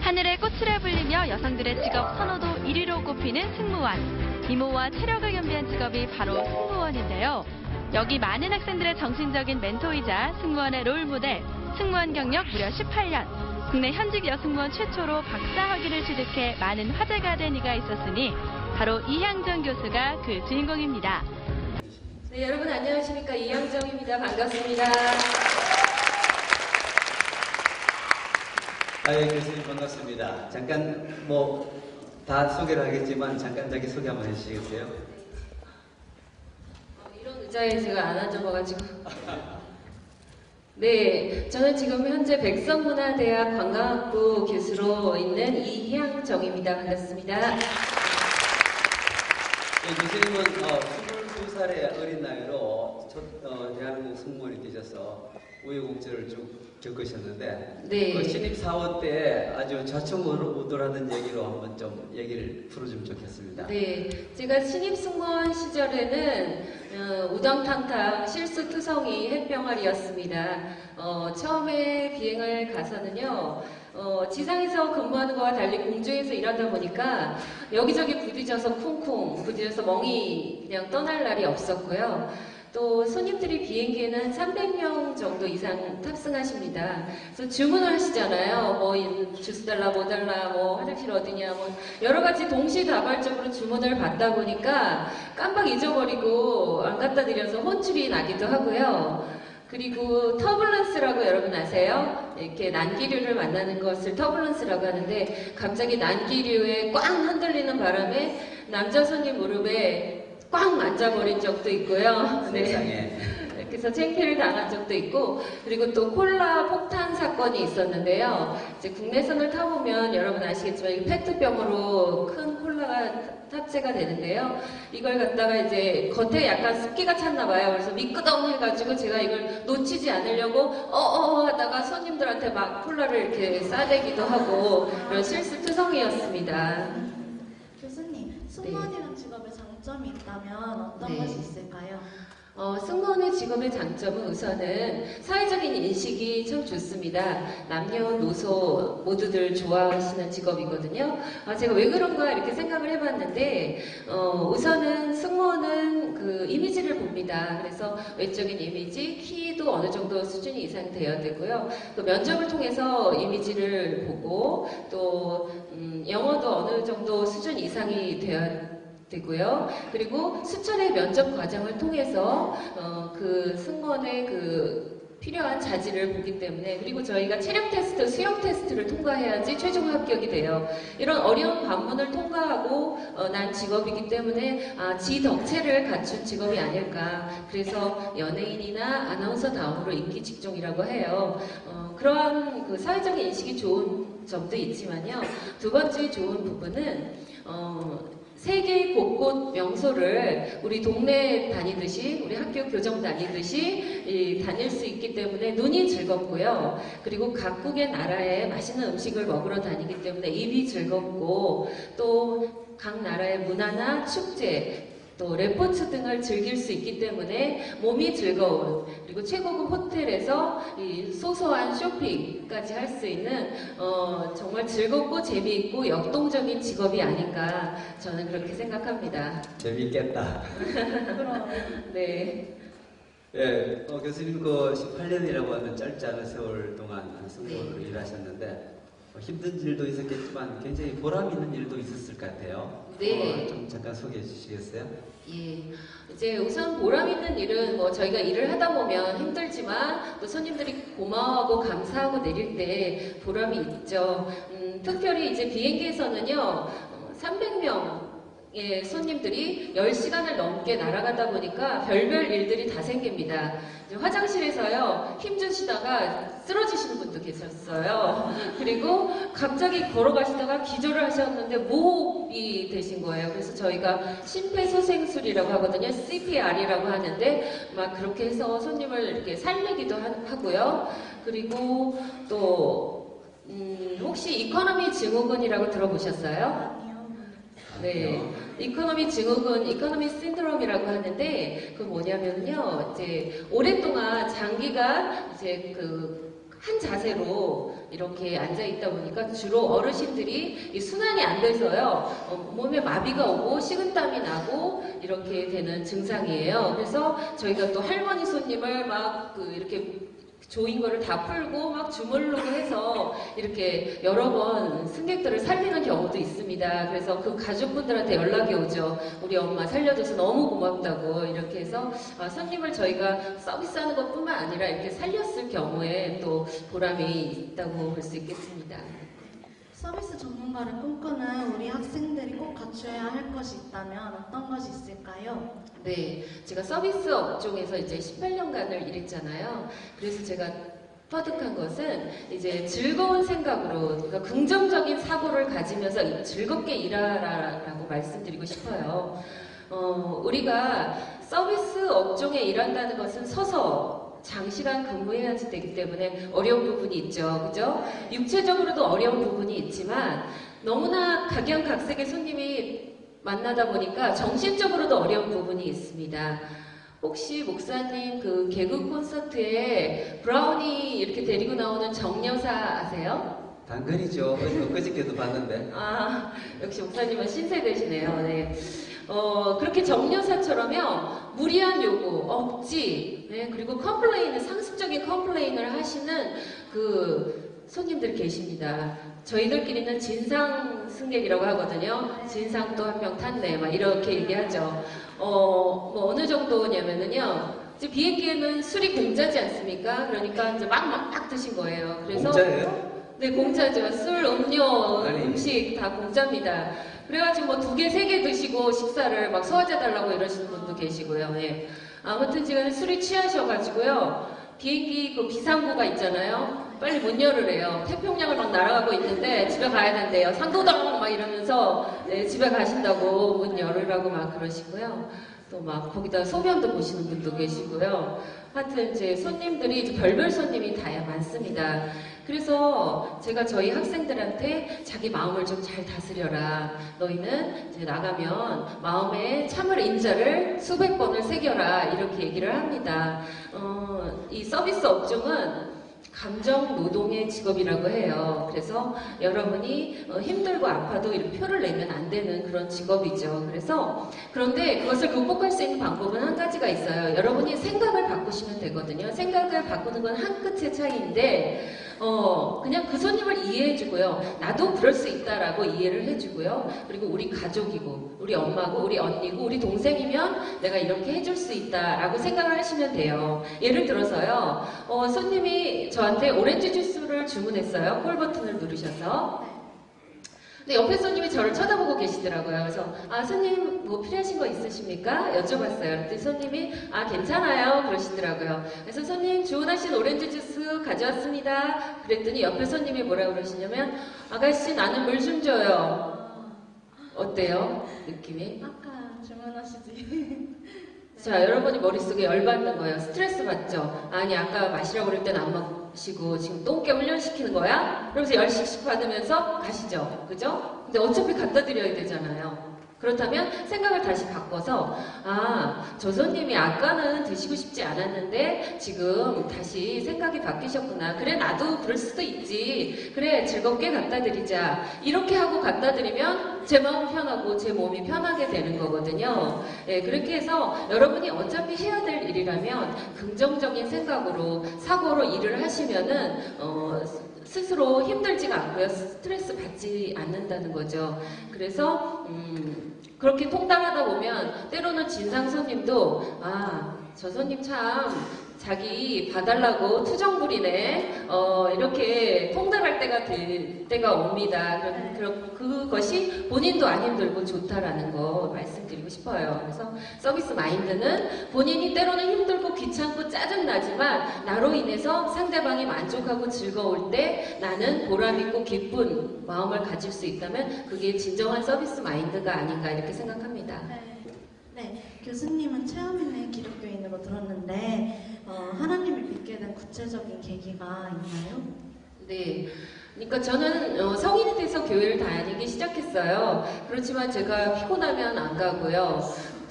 하늘의 꽃으로 불리며 여성들의 직업 선호도 1위로 꼽히는 승무원. 미모와 체력을 겸비한 직업이 바로 승무원인데요. 여기 많은 학생들의 정신적인 멘토이자 승무원의 롤모델, 승무원 경력 무려 18년. 국내 현직 여승무원 최초로 박사 학위를 취득해 많은 화제가 된 이가 있었으니 바로 이향정 교수가 그 주인공입니다. 네, 여러분 안녕하십니까. 이향정입니다. 반갑습니다. 예, 교수님 반갑습니다. 잠깐 다 소개를 하겠지만 잠깐 자기 소개 한번 해주시겠어요? 이런 의자에 제가 안 앉아봐가지고. 네, 저는 지금 현재 백성문화대학 관광학부 교수로 있는 이향정입니다. 반갑습니다. 네, 교수님은 22살의 어린 나이로 대한민국 승무원이 되셔서 우여곡절을 쭉 겪으셨는데 네. 그 신입 사원 때 아주 좌충우돌하는 얘기로 한번 좀 얘기를 풀어주면 좋겠습니다. 네, 제가 신입 승무원 시절에는 우당탕탕 실수투성이 햇병아리였습니다. 처음에 비행을 가서는요, 지상에서 근무하는 거와 달리 공중에서 일하다 보니까 여기저기 부딪혀서 쿵쿵 부딪혀서 멍이 그냥 떠날 날이 없었고요. 또 손님들이 비행기에는 한 300명 정도 이상 탑승하십니다. 그래서 주문을 하시잖아요. 뭐 주스 달라, 뭐 달라, 뭐 화장실 어디냐, 뭐 여러 가지 동시다발적으로 주문을 받다 보니까 깜빡 잊어버리고 안 갖다 드려서 혼쭐이 나기도 하고요. 그리고 터블런스라고 여러분 아세요? 이렇게 난기류를 만나는 것을 터블런스라고 하는데 갑자기 난기류에 꽝 흔들리는 바람에 남자 손님 무릎에 꽝 앉아버린 적도 있고요. 세상에. 그래서 창피를 당한 적도 있고, 그리고 또 콜라 폭탄 사건이 있었는데요. 이제 국내선을 타보면 여러분 아시겠지만 이 페트병으로 큰 콜라가 탑재가 되는데요. 이걸 갖다가 이제 겉에 약간 습기가 찼나 봐요. 그래서 미끄덩해가지고 제가 이걸 놓치지 않으려고 하다가 손님들한테 막 콜라를 이렇게 싸대기도 하고 그런 실수투성이었습니다. 교수님, 승무원이라는 직업의 장점이 있다면 어떤 네. 것이 있을까요? 승무원의 직업의 장점은 우선은 사회적인 인식이 참 좋습니다. 남녀노소 모두들 좋아하시는 직업이거든요. 제가 왜 그런가 이렇게 생각을 해봤는데 우선은 승무원은 그 이미지를 봅니다. 그래서 외적인 이미지, 키도 어느 정도 수준이 이상 되어야 되고요. 또 면접을 통해서 이미지를 보고 또 영어도 어느 정도 수준 이상이 되어야 되고요. 그리고 수천의 면접 과정을 통해서 그 승무원의 그 필요한 자질을 보기 때문에, 그리고 저희가 체력 테스트, 수영 테스트를 통과해야지 최종 합격이 돼요. 이런 어려운 관문을 통과하고 난 직업이기 때문에 지 덕체를 갖춘 직업이 아닐까. 그래서 연예인이나 아나운서 다음으로 인기 직종이라고 해요. 그러한 그 사회적인 인식이 좋은 점도 있지만요. 두 번째 좋은 부분은 세계 곳곳 명소를 우리 동네 다니듯이, 우리 학교 교정 다니듯이 다닐 수 있기 때문에 눈이 즐겁고요. 그리고 각국의 나라에 맛있는 음식을 먹으러 다니기 때문에 입이 즐겁고, 또 각 나라의 문화나 축제, 또 레포츠 등을 즐길 수 있기 때문에 몸이 즐거운, 그리고 최고급 호텔에서 이 소소한 쇼핑까지 할 수 있는 정말 즐겁고 재미있고 역동적인 직업이 아닌가, 저는 그렇게 생각합니다. 재밌겠다. 그럼 네. 예, 교수님 그 18년이라고 하는 짧지 않은 세월 동안 승무원으로 네. 일하셨는데 힘든 일도 있었겠지만 굉장히 보람 있는 일도 있었을 것 같아요. 네. 좀 잠깐 소개해 주시겠어요? 예. 이제 우선 보람 있는 일은 저희가 일을 하다 보면 힘들지만 또 손님들이 고마워하고 감사하고 내릴 때 보람이 있죠. 특별히 이제 비행기에서는요, 300명의 손님들이 10시간을 넘게 날아가다 보니까 별별 일들이 다 생깁니다. 이제 화장실에서요, 힘주시다가 쓰러지시는 분도 계셨어요. 그리고 갑자기 걸어가시다가 기절을 하셨는데 무호흡이 되신 거예요. 그래서 저희가 심폐소생술이라고 하거든요. CPR이라고 하는데 막 그렇게 해서 손님을 이렇게 살리기도 하고요. 그리고 또 혹시 이코노미 증후군이라고 들어보셨어요? 아니요. 네. 이코노미 증후군, 이코노미 신드롬이라고 하는데, 그 뭐냐면요, 이제 오랫동안 장기간 이제 그 한 자세로 이렇게 앉아 있다 보니까 주로 어르신들이 이 순환이 안 돼서요, 몸에 마비가 오고 식은땀이 나고 이렇게 되는 증상이에요. 그래서 저희가 또 할머니 손님을 막 이렇게 조인 거를 다 풀고 막 주물르고 해서 이렇게 여러 번 승객들을 살리는 경우도 있습니다. 그래서 그 가족분들한테 연락이 오죠. 우리 엄마 살려줘서 너무 고맙다고. 이렇게 해서 손님을 저희가 서비스하는 것뿐만 아니라 이렇게 살렸을 경우에 또 보람이 있다고 볼 수 있겠습니다. 서비스 전문가를 꿈꾸는 우리 학생들이 꼭 갖춰야 할 것이 있다면 어떤 것이 있을까요? 네, 제가 서비스 업종에서 이제 18년간을 일했잖아요. 그래서 제가 터득한 것은 이제 즐거운 생각으로, 그러니까 긍정적인 사고를 가지면서 즐겁게 일하라라고 말씀드리고 싶어요. 우리가 서비스 업종에 일한다는 것은 서서 장시간 근무해야지 되기 때문에 어려운 부분이 있죠. 그죠? 육체적으로도 어려운 부분이 있지만 너무나 각양각색의 손님이 만나다 보니까 정신적으로도 어려운 부분이 있습니다. 혹시 목사님 그 개그 콘서트에 브라우니 이렇게 데리고 나오는 정여사 아세요? 당근이죠. 엊그저께도 봤는데. 아, 역시 목사님은 신세대시네요. 네. 그렇게 정여사처럼요, 무리한 요구, 억지, 네, 그리고 컴플레인을, 상습적인 컴플레인을 하시는 그 손님들이 계십니다. 저희들끼리는 진상 승객이라고 하거든요. 진상도 한 명 탔네, 막 이렇게 얘기하죠. 뭐 어느 정도냐면은요, 이제 비행기에는 술이 공짜지 않습니까? 그러니까 이제 막 드신 거예요. 그래서 공짜예요? 네, 공짜죠. 술, 음료, 아니. 음식 다 공짜입니다. 그래가지고 뭐 2개, 3개 드시고 식사를 막 소화제 달라고 이러시는 분도 계시고요. 네. 아무튼 지금 술이 취하셔가지고요. 비행기 그 비상구가 있잖아요. 빨리 문 열으래요. 태평양을 막 날아가고 있는데 집에 가야 된대요. 상도동 막 이러면서 네, 집에 가신다고 문 열으라고 막 그러시고요. 또 막 거기다 소변도 보시는 분도 계시고요. 하여튼 이제 손님들이 이제 별별 손님이 다 많습니다. 그래서 제가 저희 학생들한테 자기 마음을 좀 잘 다스려라. 너희는 이제 나가면 마음에 참을 인자를 수백 번을 새겨라. 이렇게 얘기를 합니다. 이 서비스 업종은 감정 노동의 직업이라고 해요. 그래서 여러분이 힘들고 아파도 이렇게 표를 내면 안 되는 그런 직업이죠. 그런데 그것을 극복할 수 있는 방법은 한 가지가 있어요. 여러분이 생각을 바꾸시면 되거든요. 생각을 바꾸는 건 한 끗의 차이인데 그냥 그 손님을 이해해주고요. 나도 그럴 수 있다라고 이해를 해주고요. 그리고 우리 가족이고 우리 엄마고 우리 언니고 우리 동생이면 내가 이렇게 해줄 수 있다라고 생각을 하시면 돼요. 예를 들어서요. 손님이 저한테 오렌지 주스를 주문했어요. 콜 버튼을 누르셔서. 근데 옆에 손님이 저를 쳐다보고 계시더라고요. 그래서 손님 뭐 필요하신 거 있으십니까? 여쭤봤어요. 그랬더니 손님이 괜찮아요 그러시더라고요. 그래서 손님 주문하신 오렌지 주스 가져왔습니다. 그랬더니 옆에 손님이 뭐라 그러시냐면 아가씨 나는 물 좀 줘요. 어때요? 느낌이? 아까 주문하시지. 자, 여러분이 머릿속에 열받는 거예요. 스트레스 받죠? 아니, 아까 마시라고 그럴 땐 안 마시고 지금 똥개 훈련시키는 거야? 그러면서 열씩씩 받으면서 가시죠. 그죠? 근데 어차피 갖다 드려야 되잖아요. 그렇다면 생각을 다시 바꿔서 저 손님이 아까는 드시고 싶지 않았는데 지금 다시 생각이 바뀌셨구나. 그래 나도 그럴 수도 있지. 그래 즐겁게 갖다 드리자. 이렇게 하고 갖다 드리면 제 마음 편하고 제 몸이 편하게 되는 거거든요. 예, 그렇게 해서 여러분이 어차피 해야 될 일이라면 긍정적인 생각으로 사고로 일을 하시면은 스스로 힘들지가 않고요. 스트레스 받지 않는다는 거죠. 그래서 그렇게 통달하다 보면 때로는 진상 손님도 저 손님 참 자기 봐달라고 투정 부리네. 이렇게 통달할 때가 옵니다. 그것이 본인도 안 힘들고 좋다라는 거 말씀드리고 싶어요. 그래서 서비스 마인드는 본인이 때로는 힘들고 귀찮고 짜증나지만 나로 인해서 상대방이 만족하고 즐거울 때 나는 보람있고 기쁜 마음을 가질 수 있다면 그게 진정한 서비스 마인드가 아닌가 이렇게 생각합니다. 네, 교수님은 체험인의 기독교인으로 들었는데 하나님을 믿게 된 구체적인 계기가 있나요? 네. 그러니까 저는 성인이 돼서 교회를 다니기 시작했어요. 그렇지만 제가 피곤하면 안 가고요.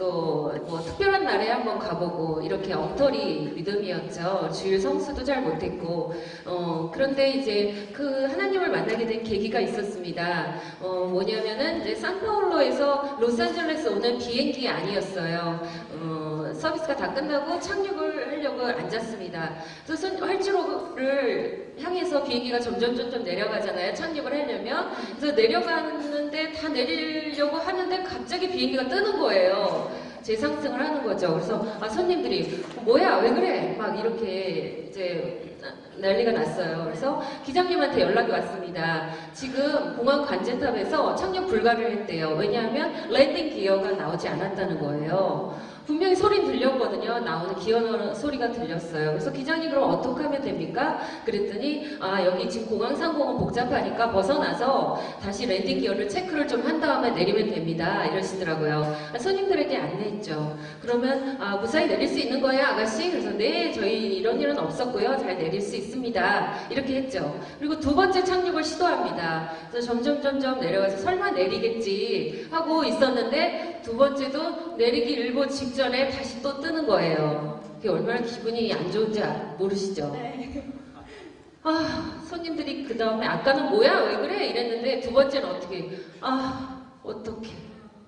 또 뭐 특별한 날에 한번 가보고 이렇게 엉터리 믿음이었죠. 주일 성수도 잘 못했고 그런데 이제 그 하나님을 만나게 된 계기가 있었습니다. 뭐냐면은 이제 산파울로에서 로스앤젤레스 오는 비행기 아니었어요. 서비스가 다 끝나고 착륙을 하려고 앉았습니다. 그래서 활주로를 향해서 비행기가 점점 내려가잖아요. 착륙을 하려면. 그래서 내려가는데 다 내리려고 하는데 갑자기 비행기가 뜨는 거예요. 재상승을 하는 거죠. 그래서 손님들이 뭐야 왜 그래 막 이렇게 이제 난리가 났어요. 그래서 기장님한테 연락이 왔습니다. 지금 공항 관제탑에서 착륙 불가를 했대요. 왜냐하면 랜딩 기어가 나오지 않았다는 거예요. 분명히 소리 들렸거든요. 나오는 기어 소리가 들렸어요. 그래서 기장님 그럼 어떻게 하면 됩니까? 그랬더니 여기 지금 공항 상공은 복잡하니까 벗어나서 다시 랜딩 기어를 체크를 좀 한 다음에 내리면 됩니다. 이러시더라고요. 손님들에게 안내했죠. 그러면 무사히 내릴 수 있는 거예요 아가씨? 그래서 네 저희 이런 일은 없었고요. 잘 내릴 수 있습니다. 이렇게 했죠. 그리고 두 번째 착륙을 시도합니다. 그래서 점점 내려가서 설마 내리겠지 하고 있었는데 두 번째도 내리기 일보 직전에 다시 또 뜨는 거예요. 그게 얼마나 기분이 안 좋은지 모르시죠? 네. 손님들이 그 다음에 아까는 뭐야 왜 그래 이랬는데 두 번째는 어떻게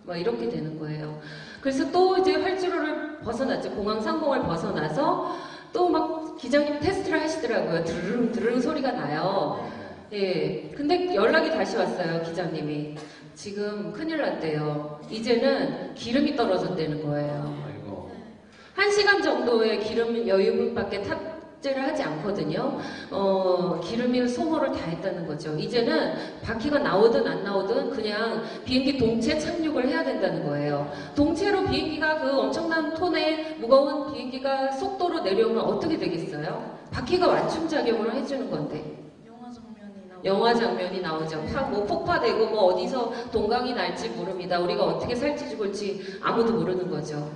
막 이렇게 되는 거예요. 그래서 또 이제 활주로를 벗어났죠. 공항 상공을 벗어나서 또 막 기장님 테스트를 하시더라고요. 드르릉 소리가 나요. 예. 근데 연락이 다시 왔어요. 기장님이. 지금 큰일 났대요. 이제는 기름이 떨어졌다는 거예요. 아이고. 1시간 정도의 기름 여유분밖에 탑재를 하지 않거든요. 기름이 소모를 다 했다는 거죠. 이제는 바퀴가 나오든 안 나오든 그냥 비행기 동체 착륙을 해야 된다는 거예요. 동체로 비행기가 그 엄청난 톤의 무거운 비행기가 속도로 내려오면 어떻게 되겠어요? 바퀴가 완충작용을 해주는 건데. 영화 장면이 나오죠. 폭파되고 어디서 동강이 날지 모릅니다. 우리가 어떻게 살지 죽을지 아무도 모르는 거죠.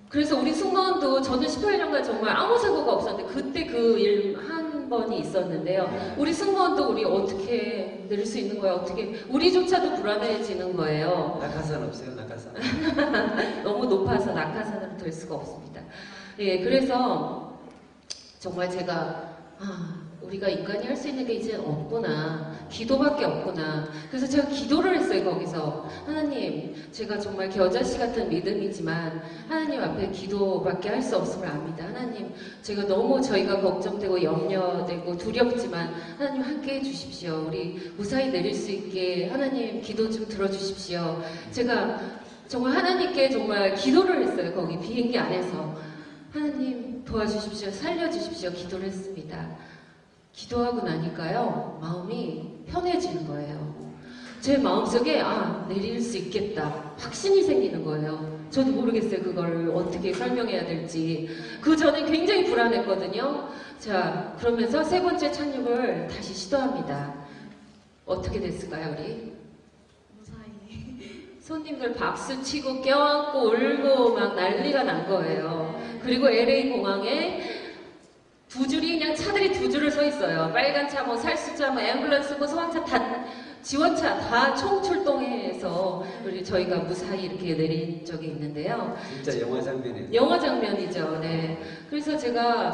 그래서 우리 승무원도 저는 18년간 정말 아무 사고가 없었는데 그때 그 일 한 번이 있었는데요. 우리 승무원도 우리 어떻게 내릴 수 있는 거예요? 어떻게 우리조차도 불안해지는 거예요. 낙하산 없어요? 낙하산? 너무 높아서 낙하산으로 될 수가 없습니다. 예, 그래서 정말 제가 우리가 인간이 할 수 있는 게 이제 없구나. 기도밖에 없구나. 그래서 제가 기도를 했어요, 거기서. 하나님, 제가 정말 겨자씨 같은 믿음이지만 하나님 앞에 기도밖에 할 수 없음을 압니다. 하나님, 제가 너무 저희가 걱정되고 염려되고 두렵지만 하나님 함께 해주십시오. 우리 무사히 내릴 수 있게 하나님 기도 좀 들어주십시오. 제가 정말 하나님께 정말 기도를 했어요, 거기 비행기 안에서. 하나님 도와주십시오. 살려주십시오. 기도를 했습니다. 기도하고 나니까요, 마음이 편해지는 거예요. 제 마음속에, 내릴 수 있겠다. 확신이 생기는 거예요. 저도 모르겠어요. 그걸 어떻게 설명해야 될지. 그 전에 굉장히 불안했거든요. 자, 그러면서 세 번째 착륙을 다시 시도합니다. 어떻게 됐을까요, 우리? 무사히. 손님들 박수 치고 껴안고 울고 막 난리가 난 거예요. 그리고 LA 공항에 두 줄이 그냥 차들이 두 줄을 서 있어요. 빨간 차, 살수차, 앰뷸런스, 소방차 다 지원차 다 총출동해서 우리 저희가 무사히 이렇게 내린 적이 있는데요. 진짜 영화 장면이에요. 영화 장면이죠. 네. 그래서 제가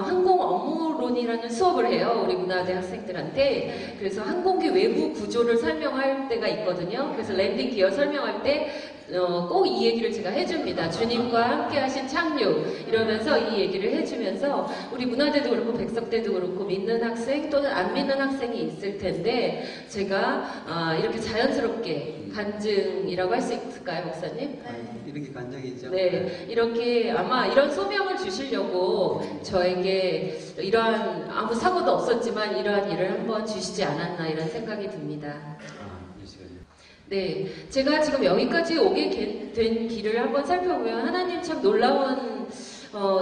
항공 업무론이라는 수업을 해요. 우리 문화재 학생들한테. 그래서 항공기 외부 구조를 설명할 때가 있거든요. 그래서 랜딩 기어 설명할 때 꼭 이 얘기를 제가 해줍니다. 주님과 함께 하신 착륙 이러면서 이 얘기를 해주면서 우리 문화대도 그렇고 백석대도 그렇고 믿는 학생 또는 안 믿는 학생이 있을 텐데 제가 이렇게 자연스럽게 간증이라고 할 수 있을까요, 목사님? 이렇게 간증이죠. 네, 이렇게 아마 이런 소명을 주시려고 저에게 이러한 아무 사고도 없었지만 이러한 일을 한번 주시지 않았나 이런 생각이 듭니다. 네, 제가 지금 여기까지 오게 된 길을 한번 살펴보면 하나님 참 놀라운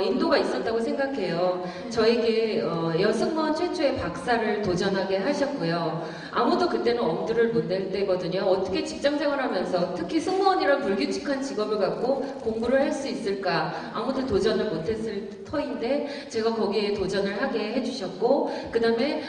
인도가 있었다고 생각해요. 저에게 여승무원 최초의 박사를 도전하게 하셨고요. 아무도 그때는 엄두를 못 낼 때거든요. 어떻게 직장생활하면서 특히 승무원이란 불규칙한 직업을 갖고 공부를 할 수 있을까? 아무도 도전을 못했을 터인데 제가 거기에 도전을 하게 해주셨고 그 다음에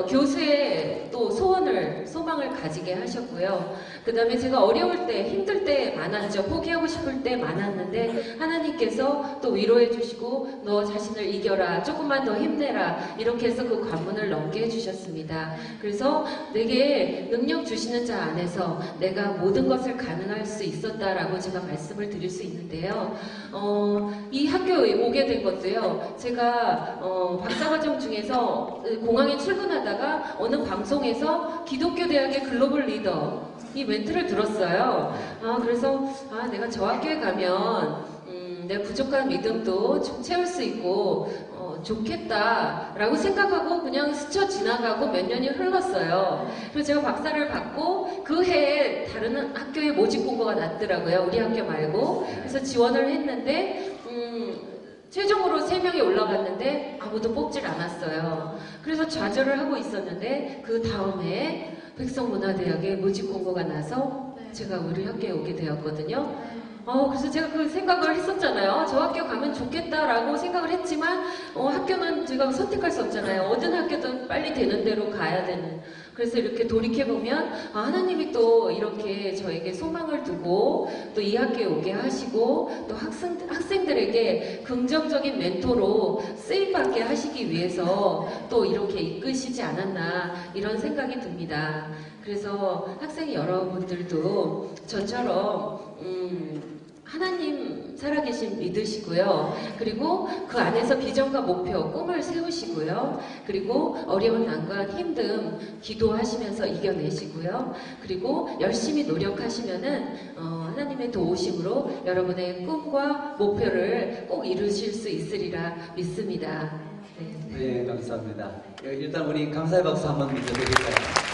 교수의 또 소원을 소망을 가지게 하셨고요. 그 다음에 제가 어려울 때, 힘들 때 많았죠. 포기하고 싶을 때 많았는데 하나님께서 또 위로해 주시고 너 자신을 이겨라, 조금만 더 힘내라, 이렇게 해서 그 관문을 넘게 해주셨습니다. 그래서 내게 능력 주시는 자 안에서 내가 모든 것을 가능할 수 있었다라고 제가 말씀을 드릴 수 있는데요. 이 학교에 오게 된 것도요. 제가 박사과정 중에서 공항에 출근하다가 어느 방송에서 기독교 대학의 글로벌 리더 이 멘트를 들었어요. 그래서 내가 저 학교에 가면 내 부족한 믿음도 좀 채울 수 있고 좋겠다라고 생각하고 그냥 스쳐 지나가고 몇 년이 흘렀어요. 그래서 제가 박사를 받고 그 해에 다른 학교에 모집 공고가 났더라고요. 우리 학교 말고. 그래서 지원을 했는데 최종으로 3명이 올라갔는데 아무도 뽑질 않았어요. 그래서 좌절을 하고 있었는데 그 다음에 백성문화대학에 모집 공고가 나서 제가 우리 학교에 오게 되었거든요. 그래서 제가 그 생각을 했었잖아요. 저 학교 가면 좋겠다라고 생각을 했지만, 학교는 제가 선택할 수 없잖아요. 어느 학교든 빨리 되는 대로 가야 되는. 그래서 이렇게 돌이켜보면, 하나님이 또 이렇게 저에게 소망을 두고, 또 이 학교에 오게 하시고, 또 학생들에게 긍정적인 멘토로 쓰임받게 하시기 위해서 또 이렇게 이끄시지 않았나, 이런 생각이 듭니다. 그래서 학생 여러분들도 저처럼, 하나님 살아계신 믿으시고요. 그리고 그 안에서 비전과 목표, 꿈을 세우시고요. 그리고 어려운 난관, 힘듦 기도하시면서 이겨내시고요. 그리고 열심히 노력하시면은 하나님의 도우심으로 여러분의 꿈과 목표를 꼭 이루실 수 있으리라 믿습니다. 네, 감사합니다. 일단 우리 감사의 박수 한번 드릴까요?